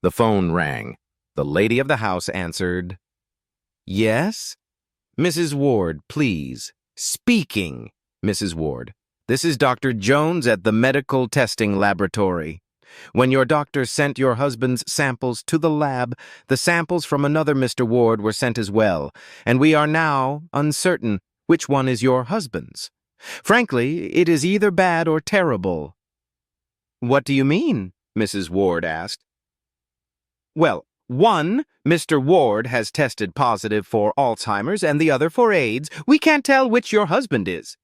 The phone rang. The lady of the house answered. Yes? Mrs. Ward, please. Speaking, Mrs. Ward. This is Dr. Jones at the Medical Testing Laboratory. When your doctor sent your husband's samples to the lab, the samples from another Mr. Ward were sent as well, and we are now uncertain which one is your husband's. Frankly, it is either bad or terrible. What do you mean? Mrs. Ward asked. Well, one, Mr. Ward has tested positive for Alzheimer's and the other for AIDS. We can't tell which your husband is.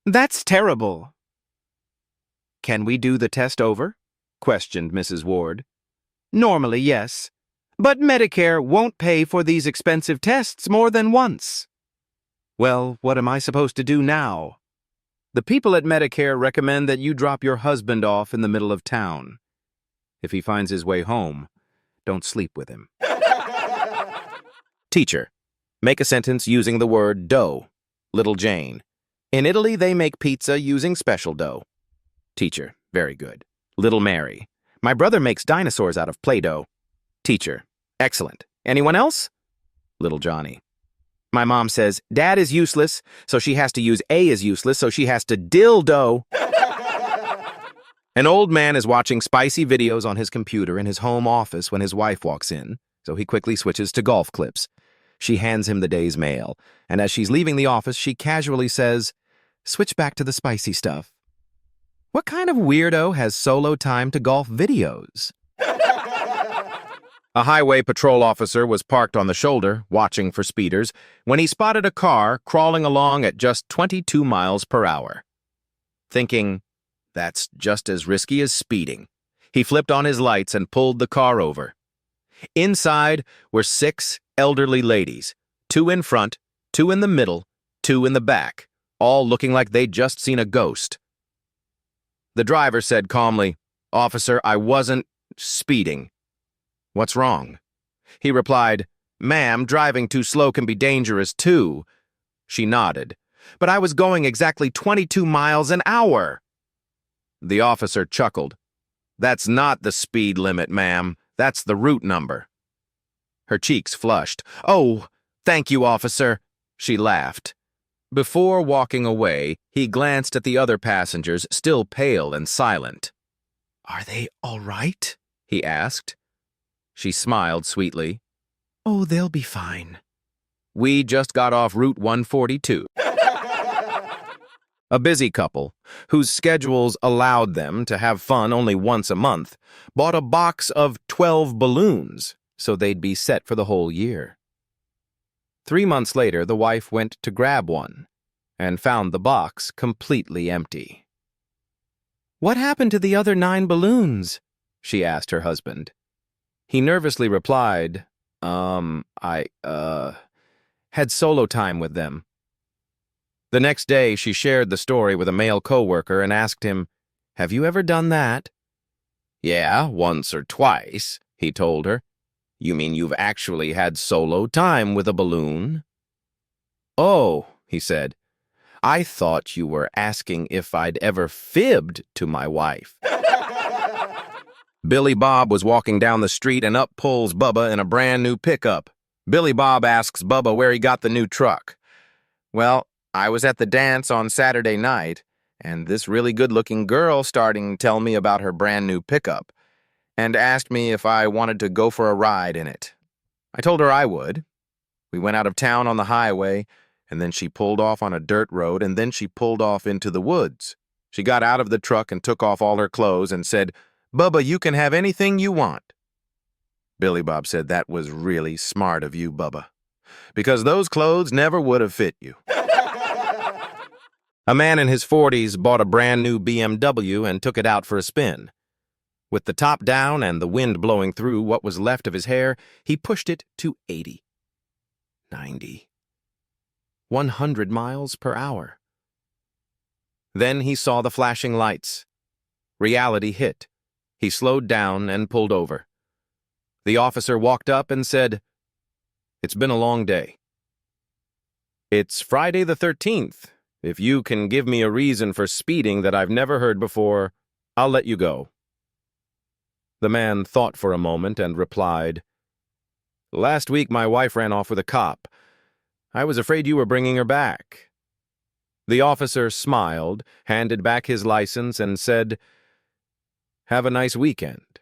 That's terrible. Can we do the test over? Questioned Mrs. Ward. Normally, yes. But Medicare won't pay for these expensive tests more than once. Well, what am I supposed to do now? The people at Medicare recommend that you drop your husband off in the middle of town. If he finds his way home, don't sleep with him. Teacher, make a sentence using the word dough. Little Jane. In Italy, they make pizza using special dough. Teacher, very good. Little Mary. My brother makes dinosaurs out of Play-Doh. Teacher, excellent. Anyone else? Little Johnny. My mom says, Dad is useless, so she has to use A is useless, so she has to dildo. An old man is watching spicy videos on his computer in his home office when his wife walks in, so he quickly switches to golf clips. She hands him the day's mail, and as she's leaving the office, she casually says, switch back to the spicy stuff. What kind of weirdo has solo time to golf videos? A highway patrol officer was parked on the shoulder, watching for speeders, when he spotted a car crawling along at just 22 miles per hour. Thinking, that's just as risky as speeding, he flipped on his lights and pulled the car over. Inside were 6 elderly ladies, 2 in front, 2 in the middle, 2 in the back, all looking like they'd just seen a ghost. The driver said calmly, Officer, I wasn't speeding. What's wrong? He replied, Ma'am, driving too slow can be dangerous too. She nodded. But I was going exactly 22 miles an hour. The officer chuckled. That's not the speed limit, ma'am. That's the route number. Her cheeks flushed. Oh, thank you, officer. She laughed. Before walking away, he glanced at the other passengers, still pale and silent. Are they all right? He asked. She smiled sweetly. Oh, they'll be fine. We just got off Route 142. A busy couple, whose schedules allowed them to have fun only once a month, bought a box of 12 balloons so they'd be set for the whole year. 3 months later, the wife went to grab one and found the box completely empty. What happened to the other 9 balloons? She asked her husband. He nervously replied, I had solo time with them. The next day, she shared the story with a male coworker and asked him, Have you ever done that? Yeah, once or twice, he told her. You mean you've actually had solo time with a balloon? Oh, he said, I thought you were asking if I'd ever fibbed to my wife. Billy Bob was walking down the street and up pulls Bubba in a brand new pickup. Billy Bob asks Bubba where he got the new truck. Well, I was at the dance on Saturday night, and this really good-looking girl starting to tell me about her brand new pickup, and asked me if I wanted to go for a ride in it. I told her I would. We went out of town on the highway, and then she pulled off on a dirt road, and then she pulled off into the woods. She got out of the truck and took off all her clothes and said, Bubba, you can have anything you want. Billy Bob said that was really smart of you, Bubba, because those clothes never would have fit you. A man in his 40s bought a brand new BMW and took it out for a spin. With the top down and the wind blowing through what was left of his hair, he pushed it to 80, 90, 100 miles per hour. Then he saw the flashing lights. Reality hit. He slowed down and pulled over. The officer walked up and said, It's been a long day. It's Friday the 13th. If you can give me a reason for speeding that I've never heard before, I'll let you go. The man thought for a moment and replied, "Last week my wife ran off with a cop. I was afraid you were bringing her back." The officer smiled, handed back his license, and said, "Have a nice weekend."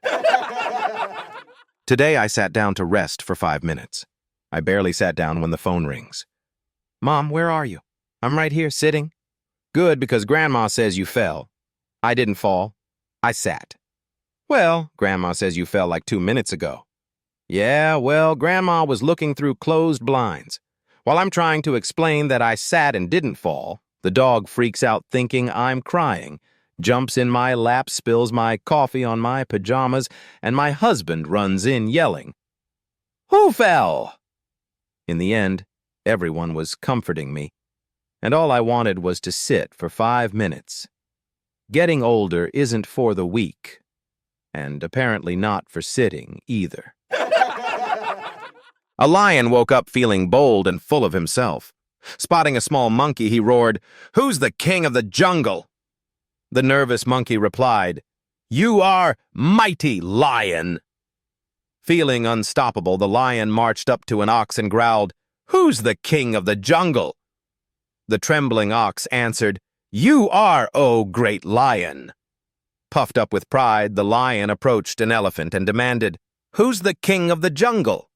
Today I sat down to rest for 5 minutes. I barely sat down when the phone rings. "Mom, where are you?" "I'm right here, sitting." "Good, because Grandma says you fell." "I didn't fall. I sat." "Well, Grandma says you fell like 2 minutes ago." "Yeah, well, Grandma was looking through closed blinds. While I'm trying to explain that I sat and didn't fall, the dog freaks out thinking I'm crying, jumps in my lap, spills my coffee on my pajamas, and my husband runs in yelling, 'Who fell?' In the end, everyone was comforting me, and all I wanted was to sit for 5 minutes. Getting older isn't for the weak, and apparently not for sitting either. A lion woke up feeling bold and full of himself. Spotting a small monkey, he roared, "Who's the king of the jungle?" The nervous monkey replied, "You are, mighty lion." Feeling unstoppable, the lion marched up to an ox and growled, "Who's the king of the jungle?" The trembling ox answered, "You are, O great lion." Puffed up with pride, the lion approached an elephant and demanded, "Who's the king of the jungle?"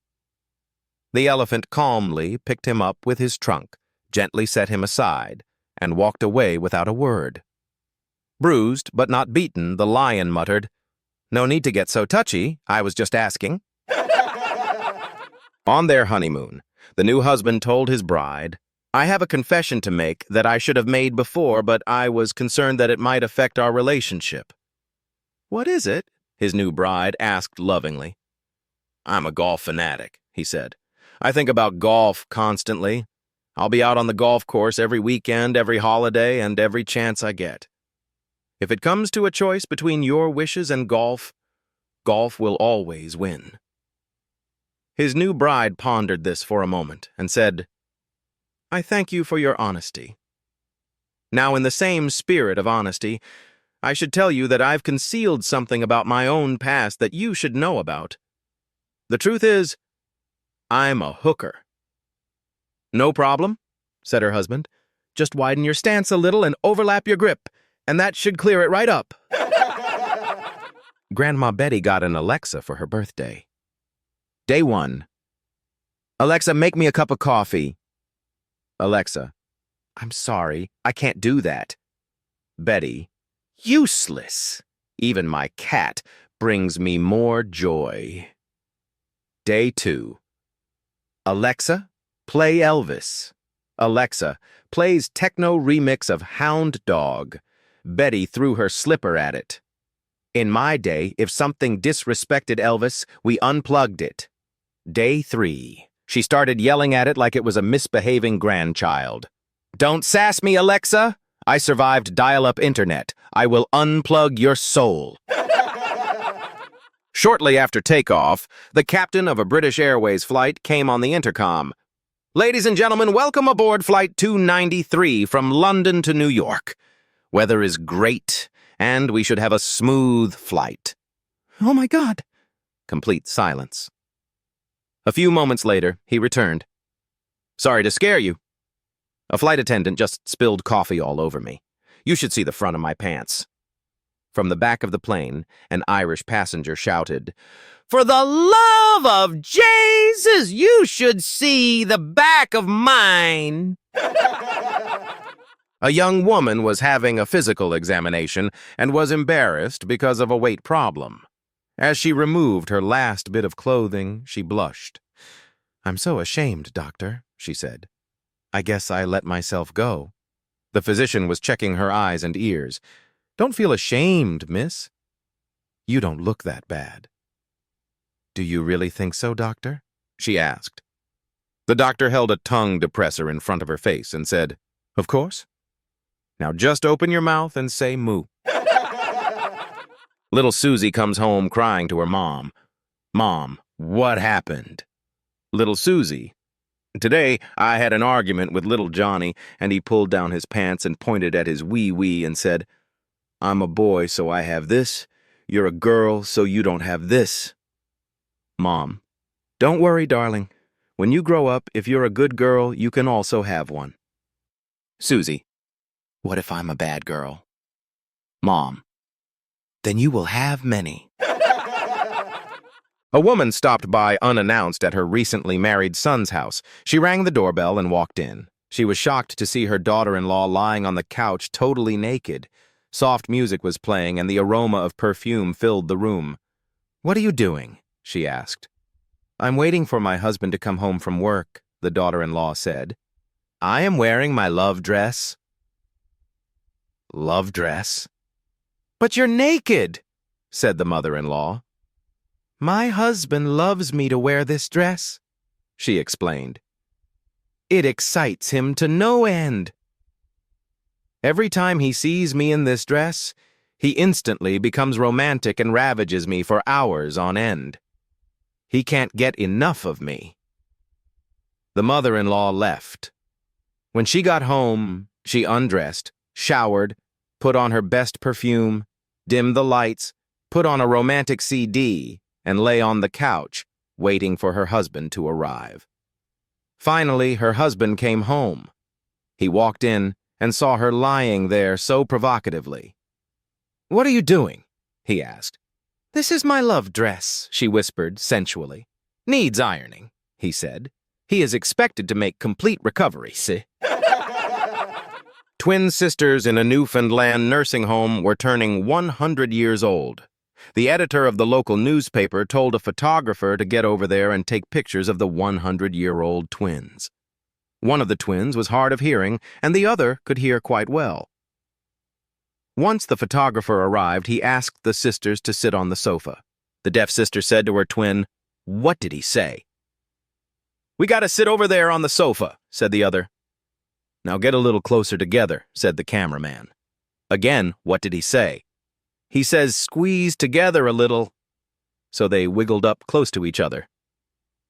The elephant calmly picked him up with his trunk, gently set him aside, and walked away without a word. Bruised but not beaten, the lion muttered, "No need to get so touchy, I was just asking." On their honeymoon, the new husband told his bride, "I have a confession to make that I should have made before, but I was concerned that it might affect our relationship." "What is it?" his new bride asked lovingly. "I'm a golf fanatic," he said. "I think about golf constantly. I'll be out on the golf course every weekend, every holiday, and every chance I get. If it comes to a choice between your wishes and golf, golf will always win." His new bride pondered this for a moment and said, "I thank you for your honesty. Now, in the same spirit of honesty, I should tell you that I've concealed something about my own past that you should know about. The truth is, I'm a hooker." "No problem," said her husband. "Just widen your stance a little and overlap your grip, and that should clear it right up." Grandma Betty got an Alexa for her birthday. Day 1. "Alexa, make me a cup of coffee." Alexa, "I'm sorry, I can't do that." Betty, "Useless. Even my cat brings me more joy." Day 2. "Alexa, play Elvis." Alexa plays techno remix of Hound Dog. Betty threw her slipper at it. "In my day, if something disrespected Elvis, we unplugged it." Day 3. She started yelling at it like it was a misbehaving grandchild. "Don't sass me, Alexa. I survived dial-up internet. I will unplug your soul." Shortly after takeoff, the captain of a British Airways flight came on the intercom. "Ladies and gentlemen, welcome aboard Flight 293 from London to New York. Weather is great, and we should have a smooth flight." "Oh my God!" Complete silence. A few moments later, he returned. "Sorry to scare you. A flight attendant just spilled coffee all over me. You should see the front of my pants." From the back of the plane, an Irish passenger shouted, "For the love of Jesus, you should see the back of mine." A young woman was having a physical examination and was embarrassed because of a weight problem. As she removed her last bit of clothing, she blushed. "I'm so ashamed, doctor," she said. "I guess I let myself go." The physician was checking her eyes and ears. "Don't feel ashamed, miss. You don't look that bad." "Do you really think so, doctor?" she asked. The doctor held a tongue depressor in front of her face and said, "Of course. Now just open your mouth and say moo." Little Susie comes home crying to her mom. "Mom, what happened?" Little Susie, "Today I had an argument with little Johnny, and he pulled down his pants and pointed at his wee-wee and said, 'I'm a boy, so I have this. You're a girl, so you don't have this. Mom: Don't worry, darling. When you grow up, if you're a good girl, you can also have one. Susie: What if I'm a bad girl? Mom: Then you will have many. A woman stopped by unannounced at her recently married son's house. She rang the doorbell and walked in. She was shocked to see her daughter-in-law lying on the couch totally naked. Soft music was playing and the aroma of perfume filled the room. "What are you doing?" she asked. "I'm waiting for my husband to come home from work," the daughter-in-law said. "I am wearing my love dress." Love dress? "But you're naked," said the mother-in-law. "My husband loves me to wear this dress," she explained. "It excites him to no end. Every time he sees me in this dress, he instantly becomes romantic and ravages me for hours on end. He can't get enough of me." The mother-in-law left. When she got home, she undressed, showered, put on her best perfume, dimmed the lights, put on a romantic CD, and lay on the couch, waiting for her husband to arrive. Finally, her husband came home. He walked in and saw her lying there so provocatively. "What are you doing?" he asked. "This is my love dress," she whispered sensually. "Needs ironing," he said. "He is expected to make complete recovery, see?" Twin sisters in a Newfoundland nursing home were turning 100 years old. The editor of the local newspaper told a photographer to get over there and take pictures of the 100-year-old twins. One of the twins was hard of hearing, and the other could hear quite well. Once the photographer arrived, he asked the sisters to sit on the sofa. The deaf sister said to her twin, "What did he say?" "We gotta sit over there on the sofa," said the other. "Now get a little closer together," said the cameraman. Again, what did he say? "He says squeeze together a little." So they wiggled up close to each other.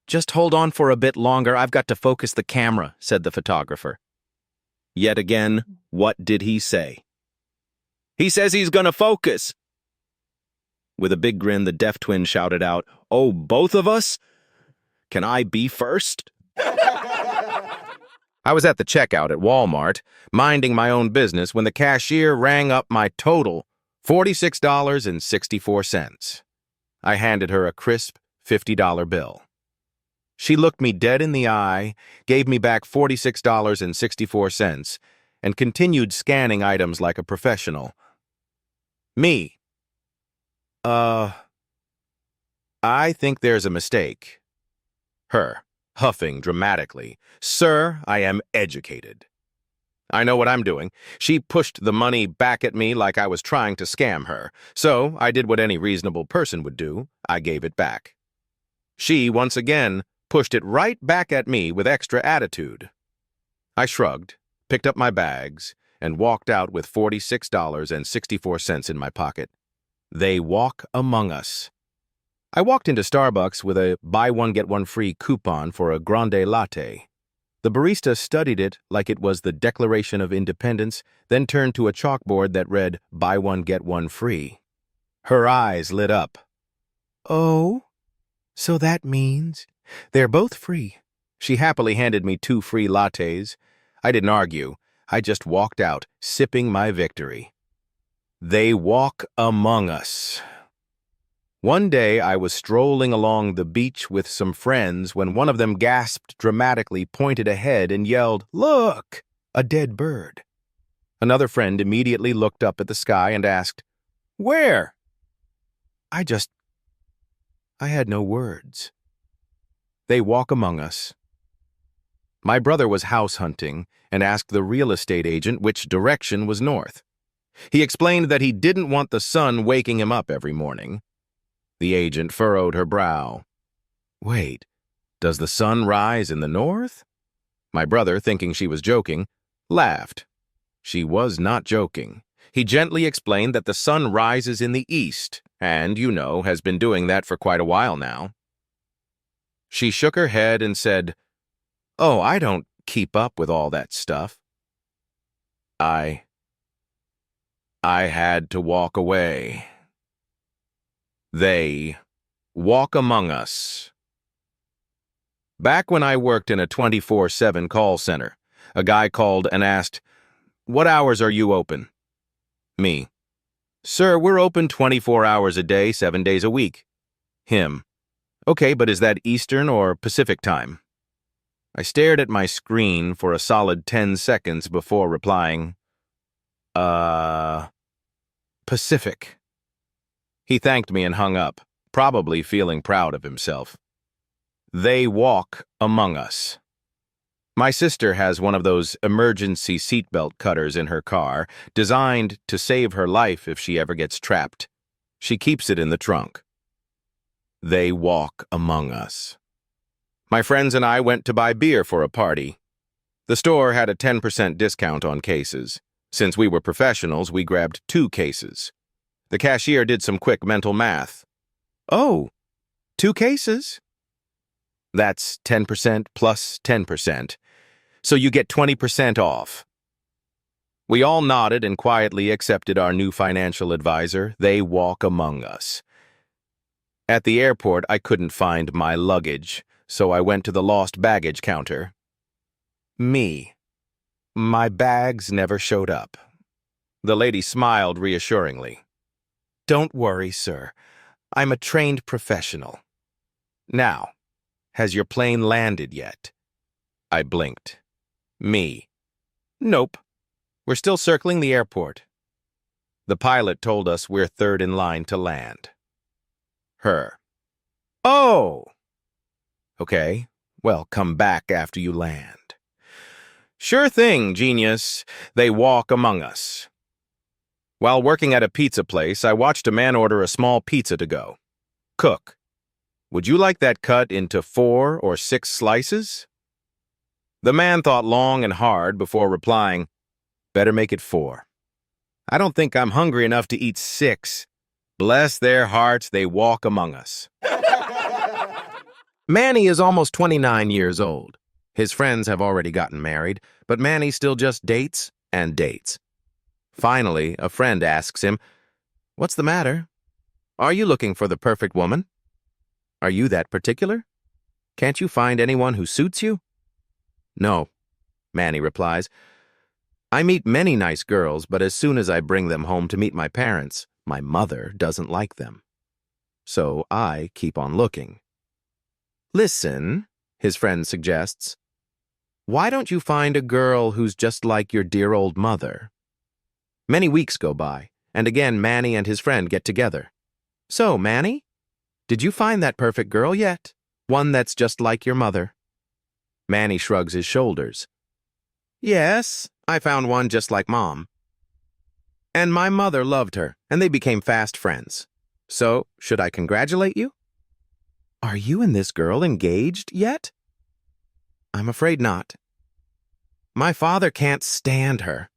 "Just hold on for a bit longer, I've got to focus the camera," said the photographer. Yet again, what did he say? "He says he's gonna focus." With a big grin, the deaf twin shouted out, "Oh, both of us? Can I be first?" I was at the checkout at Walmart, minding my own business, when the cashier rang up my total, $46.64. I handed her a crisp $50 bill. She looked me dead in the eye, gave me back $46.64, and continued scanning items like a professional. Me: I think there's a mistake. Her, huffing dramatically, "Sir, I am educated. I know what I'm doing." She pushed the money back at me like I was trying to scam her, so I did what any reasonable person would do. I gave it back. She, once again, pushed it right back at me with extra attitude. I shrugged, picked up my bags, and walked out with $46.64 in my pocket. They walk among us. I walked into Starbucks with a buy-one-get-one-free coupon for a grande latte. The barista studied it like it was the Declaration of Independence, then turned to a chalkboard that read buy-one-get-one-free. Her eyes lit up. "Oh, so that means they're both free." She happily handed me 2 free lattes. I didn't argue. I just walked out, sipping my victory. They walk among us. One day I was strolling along the beach with some friends when one of them gasped dramatically, pointed ahead, and yelled, "Look, a dead bird." Another friend immediately looked up at the sky and asked, "Where?" I had no words. They walk among us. My brother was house hunting and asked the real estate agent which direction was north. He explained that he didn't want the sun waking him up every morning. The agent furrowed her brow. "Wait, does the sun rise in the north?" My brother, thinking she was joking, laughed. She was not joking. He gently explained that the sun rises in the east, and, you know, has been doing that for quite a while now. She shook her head and said, "Oh, I don't keep up with all that stuff." I had to walk away. They walk among us. Back when I worked in a 24/7 call center, a guy called and asked, "What hours are you open?" Me, "Sir, we're open 24 hours a day, 7 days a week." Him, "Okay, but is that Eastern or Pacific time?" I stared at my screen for a solid 10 seconds before replying, Pacific." He thanked me and hung up, probably feeling proud of himself. They walk among us. My sister has one of those emergency seatbelt cutters in her car, designed to save her life if she ever gets trapped. She keeps it in the trunk. They walk among us. My friends and I went to buy beer for a party. The store had a 10% discount on cases. Since we were professionals, we grabbed 2 cases. The cashier did some quick mental math. "Oh, 2 cases? That's 10% plus 10%. So you get 20% off." We all nodded and quietly accepted our new financial advisor. They walk among us. At the airport, I couldn't find my luggage, so I went to the lost baggage counter. Me. My bags never showed up. The lady smiled reassuringly. "Don't worry, sir. I'm a trained professional. Now, has your plane landed yet?" I blinked. Me. "Nope. We're still circling the airport." The pilot told us we're third in line to land. Her. "Oh! Okay, well, come back after you land." "Sure thing, genius." They walk among us. While working at a pizza place, I watched a man order a small pizza to go. "Cook, would you like that cut into 4 or 6 slices?" The man thought long and hard before replying, "Better make it 4. I don't think I'm hungry enough to eat 6. Bless their hearts, they walk among us. Manny is almost 29 years old. His friends have already gotten married, but Manny still just dates and dates. Finally, a friend asks him, "What's the matter? Are you looking for the perfect woman? Are you that particular? Can't you find anyone who suits you?" "No," Manny replies. "I meet many nice girls, but as soon as I bring them home to meet my parents, my mother doesn't like them. So I keep on looking." "Listen," his friend suggests. "Why don't you find a girl who's just like your dear old mother?" Many weeks go by, and again Manny and his friend get together. "So, Manny, did you find that perfect girl yet? One that's just like your mother?" Manny shrugs his shoulders. "Yes, I found one just like Mom. And my mother loved her, and they became fast friends. So, should I congratulate you?" "Are you and this girl engaged yet?" "I'm afraid not. My father can't stand her."